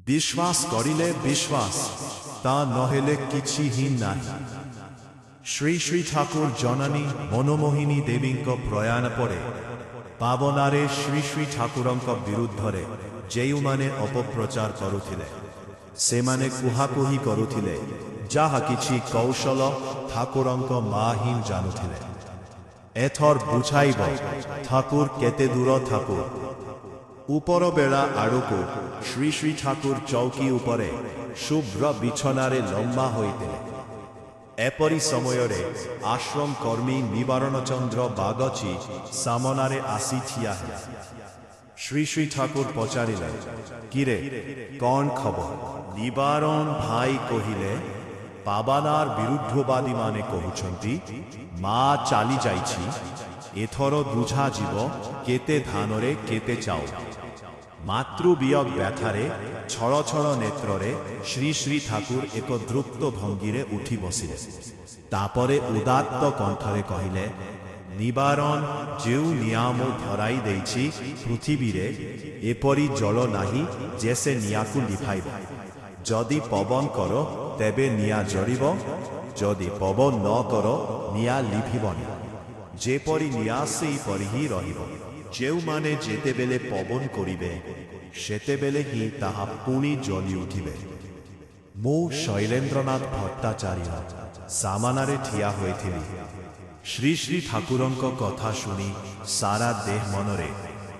বিশ্বাস করিলে বিশ্বাস, তা নহলে কিছুই ନାହିଁ। শ্রী শ্রী ঠাকুর জননী মনোমোহিনী ଦେବୀଙ୍କ ପ୍ରୟାଣ ପରେ ପାବନାରେ ଶ୍ରୀ ଶ୍ରୀ ଠାକୁରଙ୍କ ବିରୁଦ୍ଧରେ ଯେଉଁମାନେ ଅପପ୍ରଚାର କରୁଥିଲେ ସେମାନେ କୁହାକୁହି କରୁଥିଲେ, ଯାହା କିଛି କୌଶଳ ଠାକୁରଙ୍କ ମା ହିଁ ଜାଣୁଥିଲେ। ଏଥର ବୁଝାଇବ ଠାକୁର କେତେ ଦୂର ଠାକୁର। ଉପରବେଳା ଆଡ଼କୁ ଶ୍ରୀ ଶ୍ରୀ ଠାକୁର ଚୌକି ଉପରେ ଶୁଭ୍ର ବିଛଣାରେ ଲମ୍ବା ହୋଇଥିଲେ। ଏପରି ସମୟରେ ଆଶ୍ରମ କର୍ମୀ ନିବାରଣ ଚନ୍ଦ୍ର ବାଗଚି ସାମନାରେ ଆସି ଠିଆ ହେଲା। ଶ୍ରୀ ଶ୍ରୀ ଠାକୁର ପଚାରିଲେ, କିରେ କ'ଣ ଖବର? ନିବାରଣ ଭାଇ କହିଲେ, ପାବାନାର ବିରୁଦ୍ଧବାଦୀମାନେ କହୁଛନ୍ତି ମା ଚାଲି ଯାଇଛି, ଏଥର ବୁଝାଯିବ କେତେ ଧାନରେ କେତେ ଚାଉଳ। ମାତୃବିୟୋଗ ବ୍ୟଥାରେ ଛଳ ଛଳ ନେତ୍ରରେ ଶ୍ରୀ ଶ୍ରୀ ଠାକୁର ଏକ ଦୃପ୍ତ ଭଙ୍ଗୀରେ ଉଠି ବସିଲେ। ତାପରେ ଉଦାତ୍ତ କଣ୍ଠରେ କହିଲେ, ନିବାରଣ ଯେଉଁ ନିୟମ ଧରାଇ ଦେଇଛି ପୃଥିବୀରେ ଏପରି ଜଳ ନାହିଁ ଯେ ସେ ନିଆଁକୁ ଲିଭାଇବ। ଯଦି ପବନ କର ତେବେ ନିଆଁ ଜଳିବ, ଯଦି ପବନ ନ କର ନିଆଁ ଲିଭିବନି। ଯେପରି ନିଆଁ ସେହିପରି ହିଁ ରହିବ। ଯେଉଁମାନେ ଯେତେବେଳେ ପବନ କରିବେ ସେତେବେଳେ ହିଁ ତାହା ପୁଣି ଜଳି ଉଠିବେ। ମୁଁ ଶୈଲେନ୍ଦ୍ରନାଥ ଭଟ୍ଟାଚାର୍ଯ୍ୟ ସାମନାରେ ଠିଆ ହୋଇଥିଲି। ଶ୍ରୀ ଶ୍ରୀ ଠାକୁରଙ୍କ କଥା ଶୁଣି ସାରା ଦେହ ମନରେ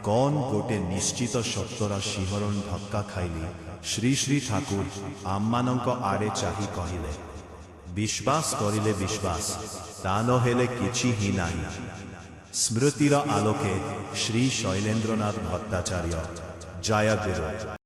କ'ଣ ଗୋଟେ ନିଶ୍ଚିତ ସତ୍ୟର ଶିହରଣ ଧକ୍କା ଖାଇଲି। ଶ୍ରୀ ଶ୍ରୀ ଠାକୁର ଆମମାନଙ୍କ ଆଡ଼େ ଚାହିଁ କହିଲେ, ବିଶ୍ୱାସ କରିଲେ ବିଶ୍ୱାସ, ତା ନହେଲେ କିଛି ହିଁ ନାହିଁ। ସ୍ମୃତିର ଆଲୋକେ ଶ୍ରୀ ଶୈଲେନ୍ଦ୍ରନାଥ ଭଟ୍ଟାଚାର୍ଯ୍ୟ। ଜୟ ଗୁରୁ।